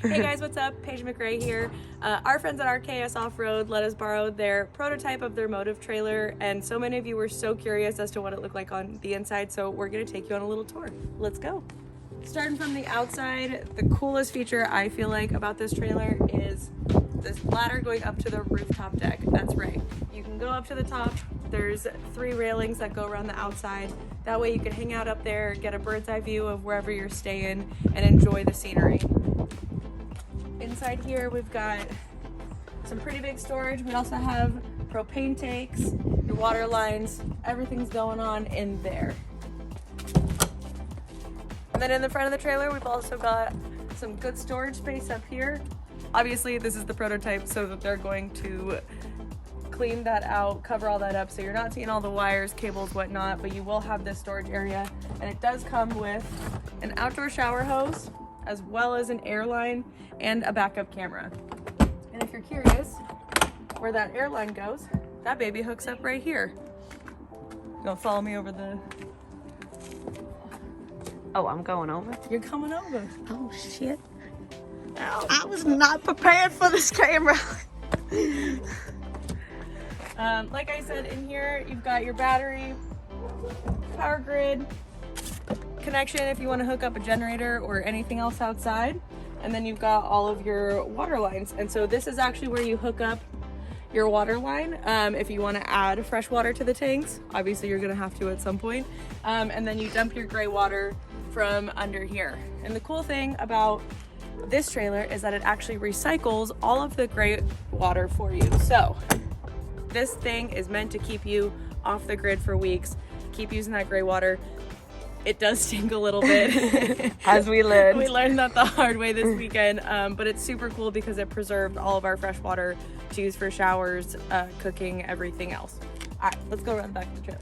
Hey guys, what's up? Paige McRae here. Our friends at RKS Off-Road let us borrow their prototype of their Motive trailer, and so many of you were so curious as to what it looked like on the inside, so we're gonna take you on a little tour. Let's go. Starting from the outside, the coolest feature I feel like about this trailer is this ladder going up to the rooftop deck. That's right. You can go up to the top. There's 3 railings that go around the outside. That way you can hang out up there, get a bird's eye view of wherever you're staying, and enjoy the scenery. Inside here, we've got some pretty big storage. We also have propane tanks, your water lines, everything's going on in there. And then in the front of the trailer, we've also got some good storage space up here. Obviously, this is the prototype, so that they're going to clean that out, cover all that up, so you're not seeing all the wires, cables, whatnot, but you will have this storage area. And it does come with an outdoor shower hose, as well as an air line and a backup camera. And if you're curious where that air line goes, that baby hooks up right here. You gonna follow me over the... Oh, I'm going over? You're coming over. Oh, shit. Ow. I was not prepared for this camera. Like I said, in here, you've got your battery, power grid, connection if you want to hook up a generator or anything else outside. And then you've got all of your water lines. And so this is actually where you hook up your water line. If you want to add fresh water to the tanks, obviously you're going to have to at some point. And then you dump your gray water from under here. And the cool thing about this trailer is that it actually recycles all of the gray water for you. So this thing is meant to keep you off the grid for weeks, keep using that gray water. It does stink a little bit. As we learned. We learned that the hard way this weekend, but it's super cool because it preserved all of our fresh water to use for showers, cooking, everything else. All right, let's go around the back of the trailer.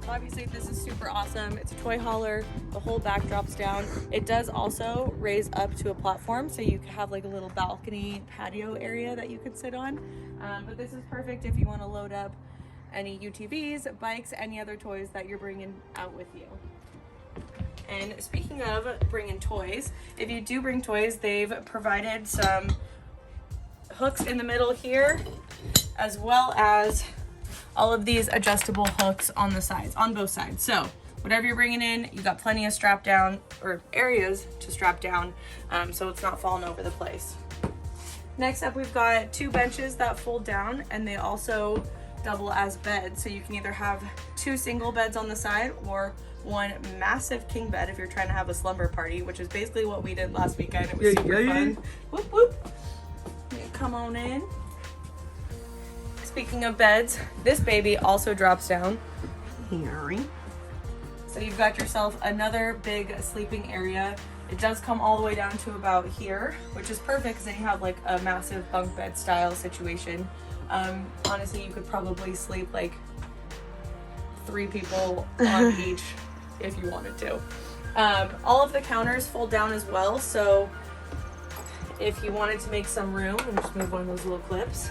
Obviously, this is super awesome. It's a toy hauler. The whole back drops down. It does also raise up to a platform, so you can have like a little balcony patio area that you could sit on. But this is perfect if you want to load up any UTVs, bikes, any other toys that you're bringing out with you. And speaking of bringing toys, if you do bring toys, they've provided some hooks in the middle here, as well as all of these adjustable hooks on the sides, on both sides. So whatever you're bringing in, you got plenty of strap down or areas to strap down, so it's not falling over the place. Next up, we've got 2 benches that fold down, and they also double as beds. So you can either have 2 single beds on the side or 1 massive king bed if you're trying to have a slumber party, which is basically what we did last weekend. It was super fun. Whoop, whoop. Come on in. Speaking of beds, this baby also drops down. So you've got yourself another big sleeping area. It does come all the way down to about here, which is perfect because then you have like a massive bunk bed style situation. Honestly, you could probably sleep like 3 people on each if you wanted to. All of the counters fold down as well, so if you wanted to make some room, and just move one of those little clips.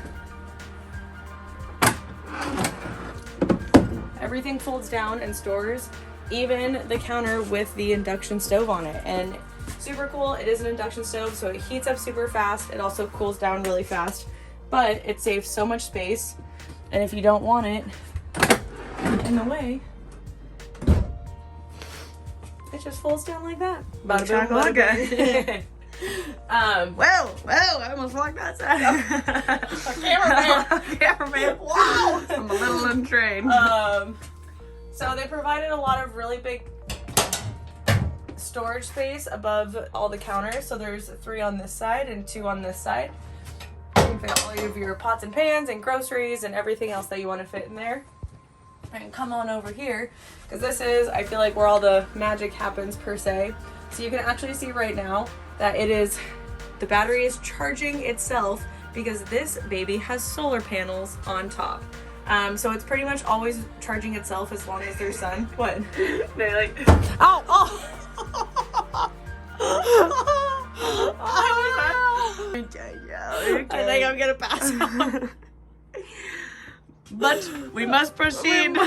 Everything folds down and stores, even the counter with the induction stove on it. And super cool, it is an induction stove, so it heats up super fast. It also cools down really fast, but it saves so much space. And if you don't want it in the way, it just folds down like that. Bada boom, bada bing. Well, I almost like that sound. Cameraman. Wow. I'm a little untrained. So they provided a lot of really big storage space above all the counters. So there's 3 on this side and 2 on this side. You can fit all of your pots and pans and groceries and everything else that you want to fit in there. And come on over here, because this is, I feel like, where all the magic happens per se. So you can actually see right now that the battery is charging itself because this baby has solar panels on top. So it's pretty much always charging itself as long as there's sun. What? They like, oh! I think I'm gonna pass out. But we must proceed.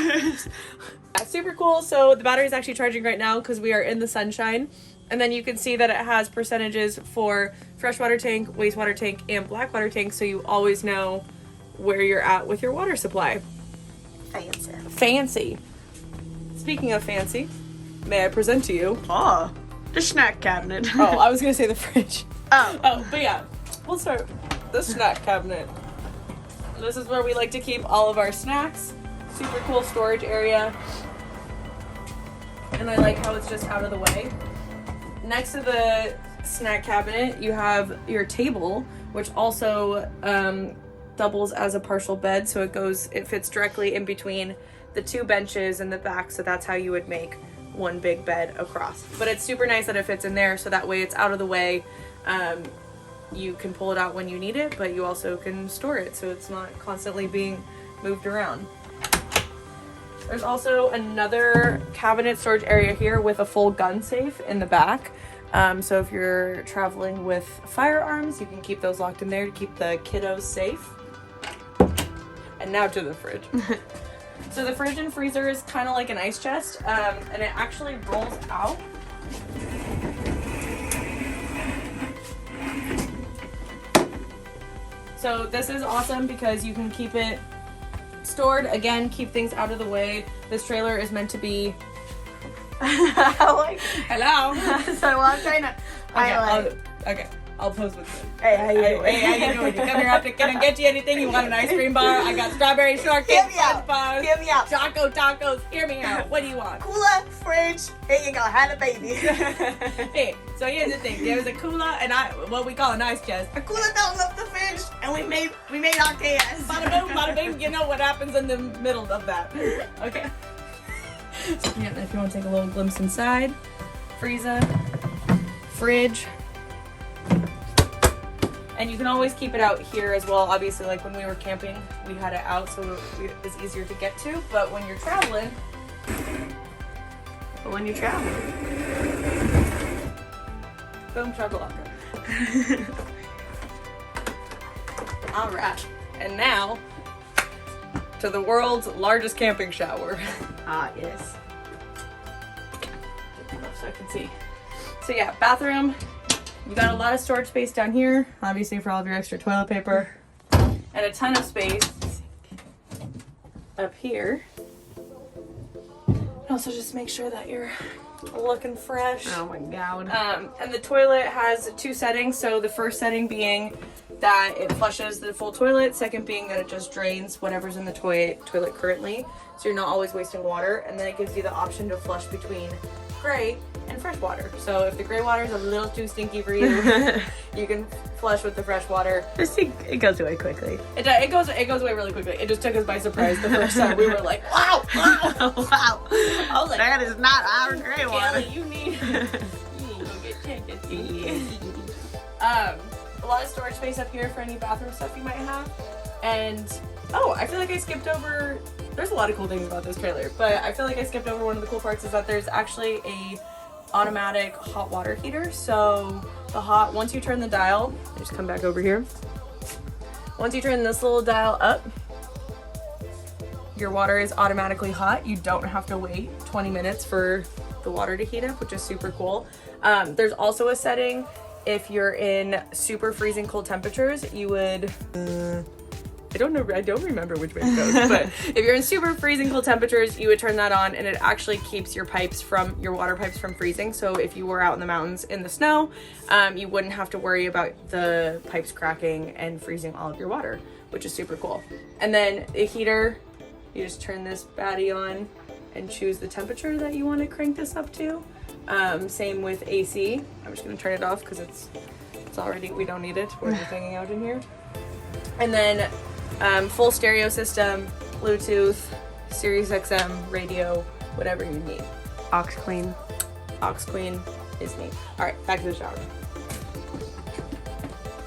Super cool. So the battery is actually charging right now because we are in the sunshine. And then you can see that it has percentages for freshwater tank, wastewater tank, and blackwater tank, so you always know where you're at with your water supply. Fancy. Fancy. Speaking of fancy, may I present to you? Oh, the snack cabinet. Oh, I was gonna say the fridge. Oh, But yeah, we'll start the snack cabinet. This is where we like to keep all of our snacks. Super cool storage area. And I like how it's just out of the way. Next to the snack cabinet, you have your table, which also doubles as a partial bed, so it fits directly in between the two benches in the back, so that's how you would make one big bed across. But it's super nice that it fits in there, so that way it's out of the way. You can pull it out when you need it, but you also can store it, so it's not constantly being moved around. There's also another cabinet storage area here with a full gun safe in the back. So if you're traveling with firearms, you can keep those locked in there to keep the kiddos safe. And now to the fridge. So the fridge and freezer is kind of like an ice chest, and it actually rolls out. So this is awesome because you can keep it stored, again, keep things out of the way. This trailer is meant to be hello. So I'm trying to okay, I'll pose with you. Hey, how you doing? Hey, how you doing? You come here after, can I get you anything? You want an ice cream bar? I got strawberry shortcake, Hear me fudge out. bars, Hear me out. Choco tacos. Hear me out. What do you want? Cooler, fridge. Here you go. Had a baby. Hey, so here's the thing. There's a cooler and what we call an ice chest. A cooler doubles up the fridge, and we made RKS. Bada boom, bada bing. You know what happens in the middle of that. Okay. So, yeah, if you want to take a little glimpse inside, freezer, fridge. And you can always keep it out here as well. Obviously, like when we were camping, we had it out so it's easier to get to. But when you're traveling, boom, shakalaka. All right, and now to the world's largest camping shower. Ah, yes. So I can see. So yeah, bathroom. You got a lot of storage space down here, obviously for all of your extra toilet paper, and a ton of space up here. And also just make sure that you're looking fresh. Oh my god. And the toilet has two settings. So the first setting being that it flushes the full toilet. Second being that it just drains whatever's in the toilet currently. So you're not always wasting water. And then it gives you the option to flush between gray and fresh water. So if the gray water is a little too stinky for you, you can flush with the fresh water. It goes away quickly. It goes away really quickly. It just took us by surprise the first time. We were like, wow, wow. Wow. I was like, That is not our gray water. Kelly, you need to go get checked. A lot of storage space up here for any bathroom stuff you might have. And I feel like I skipped over. There's a lot of cool things about this trailer, but I feel like I skipped over one of the cool parts is that there's actually a automatic hot water heater. So once you turn the dial, just come back over here. Once you turn this little dial up, your water is automatically hot. You don't have to wait 20 minutes for the water to heat up, which is super cool. There's also a setting if you're in super freezing cold temperatures, you would I don't remember which way it goes, but if you're in super freezing cold temperatures, you would turn that on and it actually keeps your water pipes from freezing. So if you were out in the mountains in the snow, you wouldn't have to worry about the pipes cracking and freezing all of your water, which is super cool. And then a heater, you just turn this baddie on and choose the temperature that you want to crank this up to. Same with AC. I'm just gonna turn it off because it's already, we don't need it. We're just hanging out in here. And then full stereo system, Bluetooth, Sirius XM, radio, whatever you need. Aux Queen. Aux Queen is me. All right, back to the shower.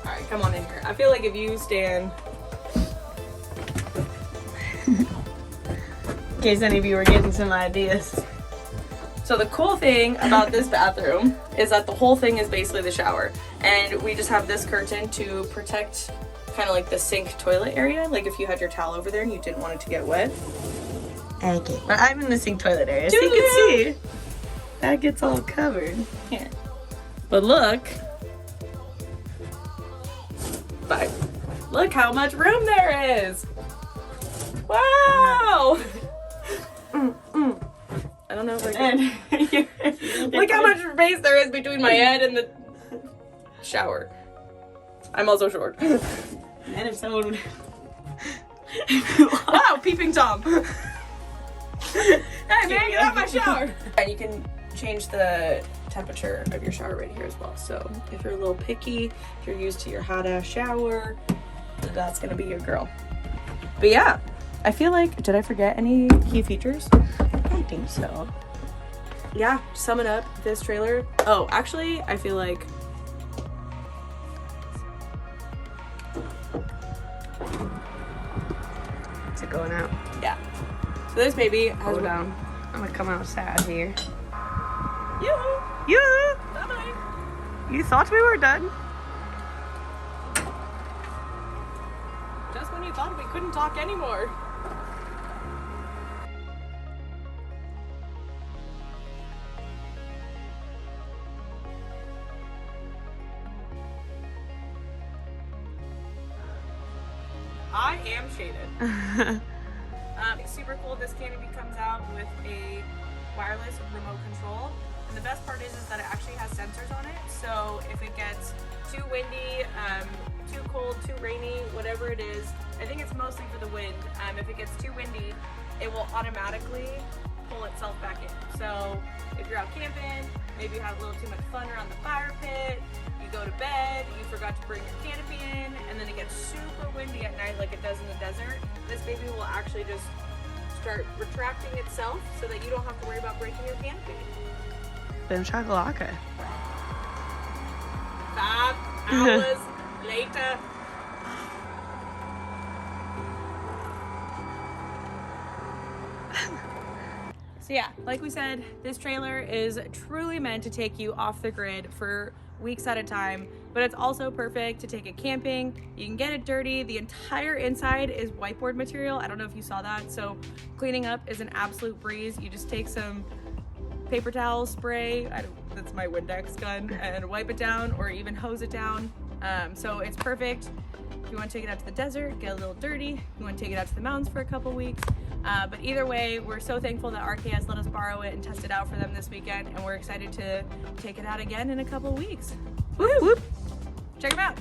All right, come on in here. I feel like if you stand. In case any of you were getting some ideas. So the cool thing about this bathroom is that the whole thing is basically the shower. And we just have this curtain to protect kind of like the sink toilet area. Like if you had your towel over there and you didn't want it to get wet. Okay. But I'm in the sink toilet area, so you can see that gets all covered. Here. But look. Bye. Look how much room there is. Wow. I don't know if I can. Look how much space there is between my head and the shower. I'm also short. And if someone would... Wow, peeping Tom. Hey man, get out of my shower. And you can change the temperature of your shower right here as well. So if you're a little picky, if you're used to your hot ass shower, that's gonna be your girl. But yeah, I feel like, did I forget any key features? I don't think so. Yeah, to sum it up, this trailer. Oh, actually, I feel like is it going out? Yeah. So this baby has down. I'm gonna come outside here. Yoo-hoo! Yoo-hoo! Bye-bye. You thought we were done? Just when you thought we couldn't talk anymore. I am shaded. It's super cool. This canopy comes out with a wireless remote control. And the best part is that it actually has sensors on it. So if it gets too windy, too cold, too rainy, whatever it is, I think it's mostly for the wind. If it gets too windy, it will automatically pull itself back in. So if you're out camping, maybe you have a little too much fun around the fire pit, you go to bed, you forgot to bring your canopy in, and then it gets super windy at night like it does in the desert, this baby will actually just start retracting itself so that you don't have to worry about breaking your canopy. Boom shakalaka. 5 hours later. So yeah, like we said, this trailer is truly meant to take you off the grid for weeks at a time, but it's also perfect to take it camping. You can get it dirty. The entire inside is whiteboard material. I don't know if you saw that. So cleaning up is an absolute breeze. You just take some paper towel spray, that's my Windex gun, and wipe it down or even hose it down. So it's perfect. If you want to take it out to the desert, get a little dirty. You want to take it out to the mountains for a couple weeks. But either way, we're so thankful that RKS let us borrow it and test it out for them this weekend, and we're excited to take it out again in a couple weeks. Woo! Check them out.